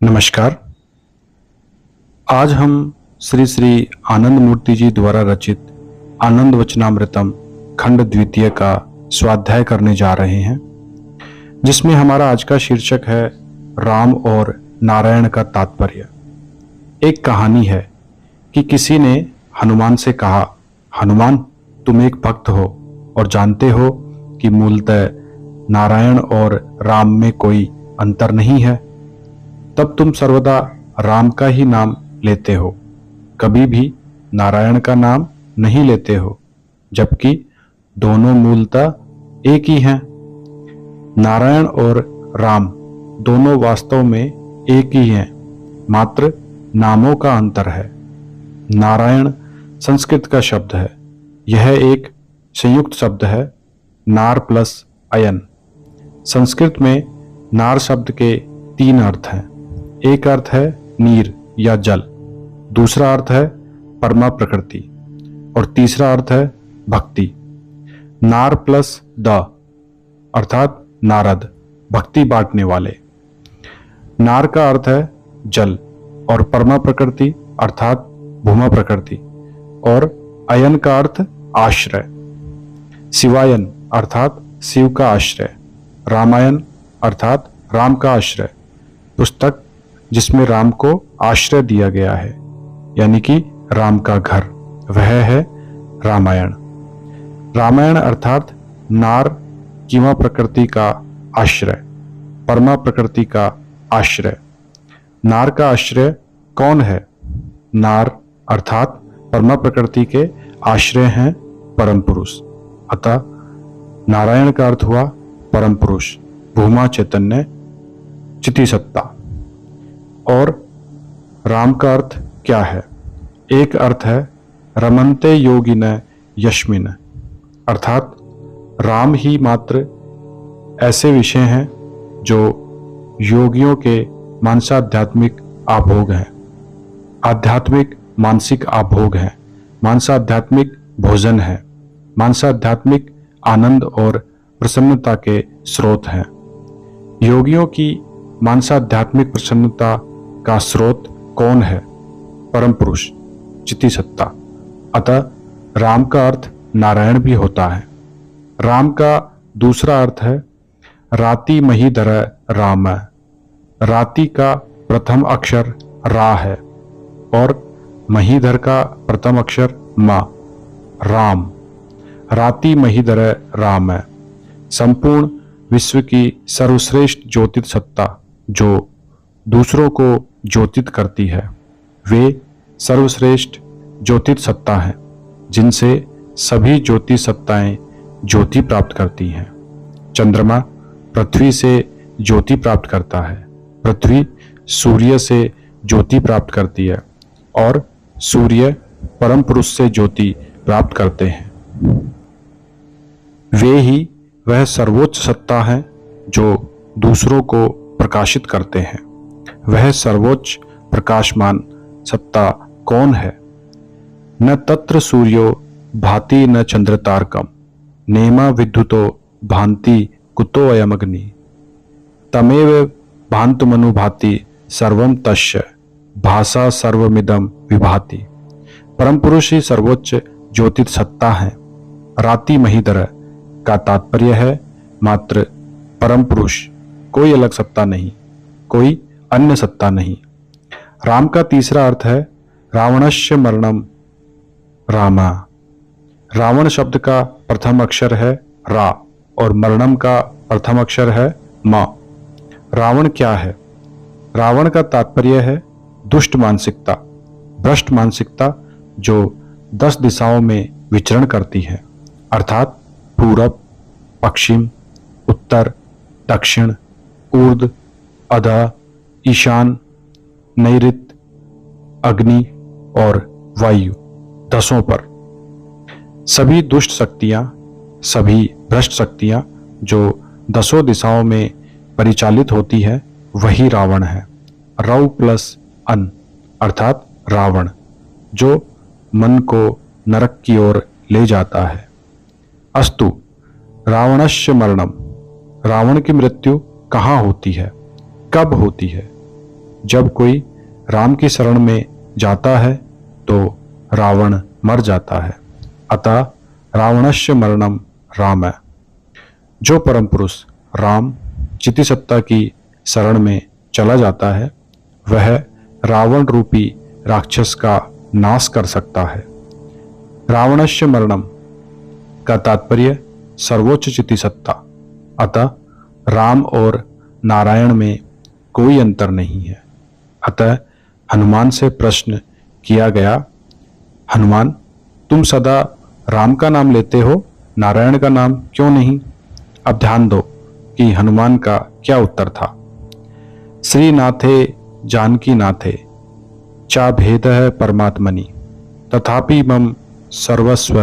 नमस्कार। आज हम श्री श्री आनंद मूर्ति जी द्वारा रचित आनंद वचनामृतम खंड द्वितीय का स्वाध्याय करने जा रहे हैं, जिसमें हमारा आज का शीर्षक है राम और नारायण का तात्पर्य। एक कहानी है कि किसी ने हनुमान से कहा, हनुमान, तुम एक भक्त हो और जानते हो कि मूलतः नारायण और राम में कोई अंतर नहीं है, तब तुम सर्वदा राम का ही नाम लेते हो, कभी भी नारायण का नाम नहीं लेते हो, जबकि दोनों मूलतः एक ही हैं। नारायण और राम दोनों वास्तव में एक ही हैं, मात्र नामों का अंतर है। नारायण संस्कृत का शब्द है। यह एक संयुक्त शब्द है, नार प्लस अयन। संस्कृत में नार शब्द के तीन अर्थ हैं। एक अर्थ है नीर या जल, दूसरा अर्थ है परमा प्रकृति और तीसरा अर्थ है भक्ति। नार प्लस द अर्थात नारद, भक्ति बांटने वाले। नार का अर्थ है जल और परमा प्रकृति अर्थात भूमा प्रकृति, और अयन का अर्थ आश्रय। शिवायन अर्थात शिव का आश्रय। रामायण अर्थात राम का आश्रय, पुस्तक जिसमें राम को आश्रय दिया गया है, यानी कि राम का घर, वह है रामायण। रामायण अर्थात नार कीमा प्रकृति का आश्रय, परमा प्रकृति का आश्रय। नार का आश्रय कौन है? नार अर्थात परमा प्रकृति के आश्रय हैं परम पुरुष। अतः नारायण का अर्थ हुआ परम पुरुष, भूमा चैतन्य, चिति सत्ता। और राम का अर्थ क्या है? एक अर्थ है रमन्ते योगिन यस्मिन, अर्थात राम ही मात्र ऐसे विषय हैं जो योगियों के मानसाध्यात्मिक आभोग हैं, आध्यात्मिक मानसिक आभोग हैं, मानसाध्यात्मिक भोजन है, मानसाध्यात्मिक आनंद और प्रसन्नता के स्रोत हैं। योगियों की मानसाध्यात्मिक प्रसन्नता का स्रोत कौन है? परम पुरुष, चिति सत्ता। अतः राम का अर्थ नारायण भी होता है। राम का दूसरा अर्थ है राति महीधर राम। राति का प्रथम अक्षर रा है और महीधर का प्रथम अक्षर मा, राम। राति महीधर राम है संपूर्ण विश्व की सर्वश्रेष्ठ ज्योतित सत्ता जो दूसरों को ज्योतित करती है। वे सर्वश्रेष्ठ ज्योतित सत्ता हैं जिनसे सभी ज्योति सत्ताएं ज्योति प्राप्त करती हैं। चंद्रमा पृथ्वी से ज्योति प्राप्त करता है, पृथ्वी सूर्य से ज्योति प्राप्त करती है और सूर्य परम पुरुष से ज्योति प्राप्त करते हैं। वे ही वह सर्वोच्च सत्ता है जो दूसरों को प्रकाशित करते हैं। वह सर्वोच्च प्रकाशमान सत्ता कौन है? न तत्र सूर्यो भाति न चंद्रतारकम, नेमा विद्युतो भांति कुतो अयमग्नि, तमेव भांतुमनु भाति सर्वम तस्य भाषा सर्वमिदम विभाति। परम पुरुष ही सर्वोच्च ज्योतित सत्ता है। राति महीधर का तात्पर्य है मात्र परम पुरुष, कोई अलग सत्ता नहीं, कोई अन्य सत्ता नहीं। राम का तीसरा अर्थ है रावणस्य मरणम रामा। रावण शब्द का प्रथम अक्षर है रा और मरणम का प्रथम अक्षर है मा। रावण क्या है? रावण का तात्पर्य है दुष्ट मानसिकता, भ्रष्ट मानसिकता जो 10 दिशाओं में विचरण करती है, अर्थात पूरब, पश्चिम, उत्तर, दक्षिण, ऊर्ध्व, अधः, ईशान, नैऋत्य, अग्नि और वायु, 10 पर। सभी दुष्ट शक्तियां, सभी भ्रष्ट शक्तियां जो 10 दिशाओं में परिचालित होती है, वही रावण है। रव प्लस अन अर्थात रावण, जो मन को नरक की ओर ले जाता है। अस्तु रावणस्य मरणम, रावण की मृत्यु कहाँ होती है, कब होती है? जब कोई राम की शरण में जाता है तो रावण मर जाता है। अतः रावणस्य मरणम राम है। जो परम पुरुष राम चितिसत्ता की शरण में चला जाता है वह रावण रूपी राक्षस का नाश कर सकता है। रावणस्य मरणम का तात्पर्य सर्वोच्च चितिसत्ता। अतः राम और नारायण में कोई अंतर नहीं है। अतः हनुमान से प्रश्न किया गया, हनुमान तुम सदा राम का नाम लेते हो, नारायण का नाम क्यों नहीं? अब ध्यान दो कि हनुमान का क्या उत्तर था। श्रीनाथे जानकी नाथे चा भेद परमात्मनि तथापि मम सर्वस्व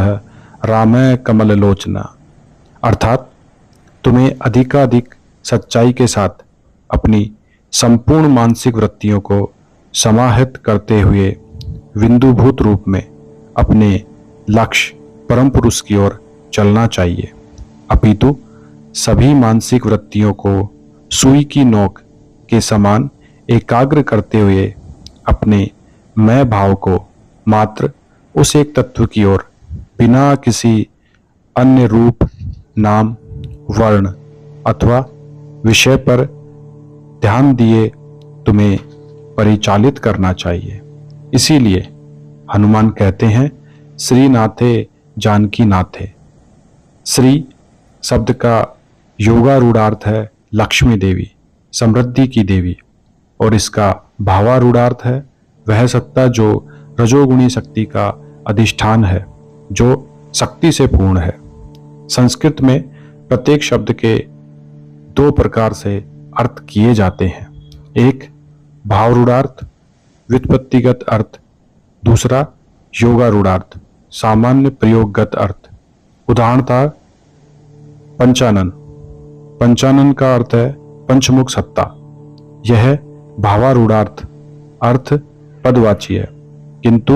रामय कमल लोचना। अर्थात तुम्हें अधिकाधिक सच्चाई के साथ अपनी संपूर्ण मानसिक वृत्तियों को समाहित करते हुए बिंदुभूत रूप में अपने लक्ष्य परम पुरुष की ओर चलना चाहिए। अपितु सभी मानसिक वृत्तियों को सुई की नोक के समान एकाग्र करते हुए अपने मैं भाव को मात्र उस एक तत्व की ओर बिना किसी अन्य रूप, नाम, वर्ण अथवा विषय पर ध्यान दिए तुम्हें परिचालित करना चाहिए। इसीलिए हनुमान कहते हैं श्रीनाथे जानकी नाथे। श्री शब्द का योगारूढ़ार्थ है लक्ष्मी देवी, समृद्धि की देवी, और इसका भावारूढ़ार्थ है वह सत्ता जो रजोगुणी शक्ति का अधिष्ठान है, जो शक्ति से पूर्ण है। संस्कृत में प्रत्येक शब्द के दो प्रकार से अर्थ किए जाते हैं, एक भावरूढ़ार्थ व्युत्पत्तिगत अर्थ, दूसरा योगारूढ़ार्थ सामान्य प्रयोगगत अर्थ। उदाहरण था पंचानन। पंचानन का अर्थ है पंचमुख सत्ता। यह भावारूढ़ार्थ अर्थ पदवाची है, किंतु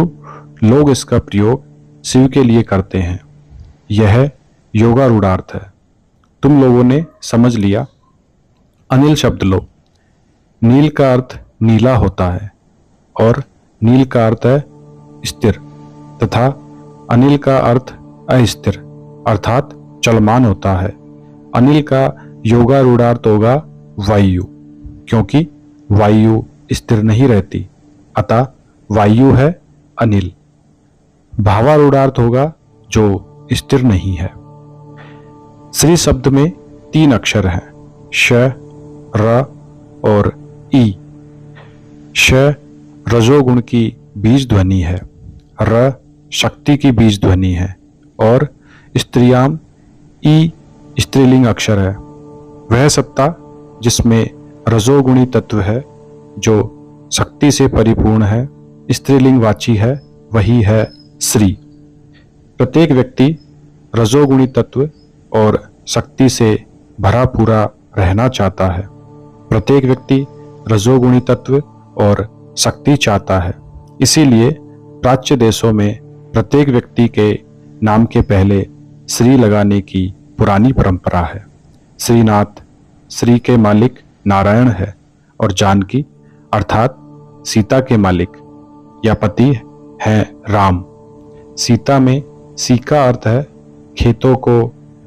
लोग इसका प्रयोग शिव के लिए करते हैं। यह योगारूढ़ार्थ है। तुम लोगों ने समझ लिया। अनिल शब्द लो। नील का अर्थ नीला होता है और नील का अर्थ है स्थिर, तथा अनिल का अर्थ अस्थिर अर्थात चलमान होता है। अनिल का योगारूढ़ार्थ होगा वायु, क्योंकि वायु स्थिर नहीं रहती, अतः वायु है अनिल। भावारूढ़ार्थ होगा जो स्थिर नहीं है। श्री शब्द में 3 अक्षर हैं, श, र और ई। श रजोगुण की बीज ध्वनि है, र शक्ति की बीज ध्वनि है और स्त्रियाम ई स्त्रीलिंग अक्षर है। वह सत्ता जिसमें रजोगुणी तत्व है, जो शक्ति से परिपूर्ण है, स्त्रीलिंग वाची है, वही है श्री। प्रत्येक व्यक्ति रजोगुणी तत्व और शक्ति से भरा पूरा रहना चाहता है। प्रत्येक व्यक्ति रजोगुणी तत्व और शक्ति चाहता है। इसीलिए प्राच्य देशों में प्रत्येक व्यक्ति के नाम के पहले श्री लगाने की पुरानी परंपरा है। श्रीनाथ, श्री के मालिक नारायण है और जानकी अर्थात सीता के मालिक या पति हैं राम। सीता में सी का अर्थ है खेतों को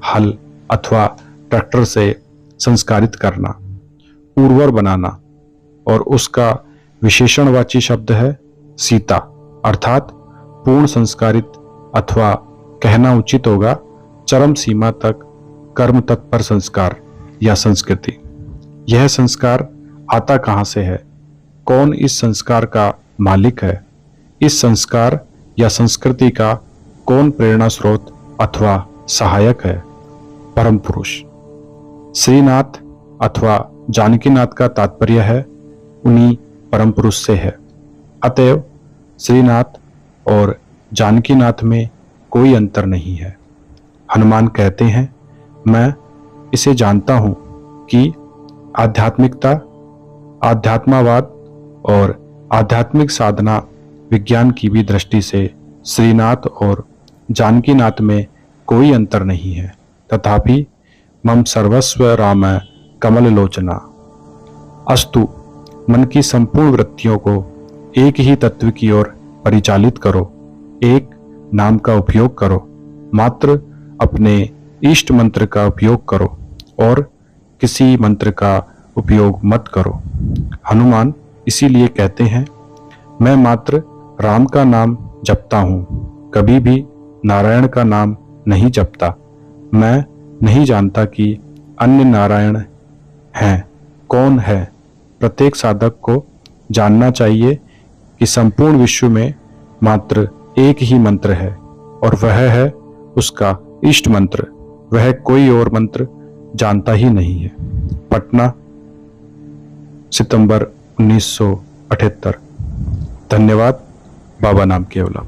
हल अथवा ट्रैक्टर से संस्कारित करना, उर्वर बनाना, और उसका विशेषणवाची शब्द है सीता अर्थात पूर्ण संस्कारित, अथवा कहना उचित होगा चरम सीमा तक कर्म तत्पर संस्कार या संस्कृति। यह संस्कार आता कहाँ से है? कौन इस संस्कार का मालिक है? इस संस्कार या संस्कृति का कौन प्रेरणा स्रोत अथवा सहायक है? परम पुरुष। श्रीनाथ अथवा जानकीनाथ का तात्पर्य है उन्हीं परम पुरुष से है। अतएव श्रीनाथ और जानकीनाथ में कोई अंतर नहीं है। हनुमान कहते हैं मैं इसे जानता हूं कि आध्यात्मिकता, आध्यात्मवाद और आध्यात्मिक साधना विज्ञान की भी दृष्टि से श्रीनाथ और जानकीनाथ में कोई अंतर नहीं है। तथापि मम सर्वस्व राम कमल लोचना। अस्तु मन की संपूर्ण वृत्तियों को एक ही तत्व की ओर परिचालित करो। एक नाम का उपयोग करो, मात्र अपने इष्ट मंत्र का उपयोग करो और किसी मंत्र का उपयोग मत करो। हनुमान इसीलिए कहते हैं, मैं मात्र राम का नाम जपता हूँ, कभी भी नारायण का नाम नहीं जपता। मैं नहीं जानता कि अन्य नारायण हैं, कौन है। प्रत्येक साधक को जानना चाहिए कि संपूर्ण विश्व में मात्र एक ही मंत्र है और वह है उसका इष्ट मंत्र। वह कोई और मंत्र जानता ही नहीं है। पटना, सितंबर 1978। धन्यवाद। बाबा नाम केवलम।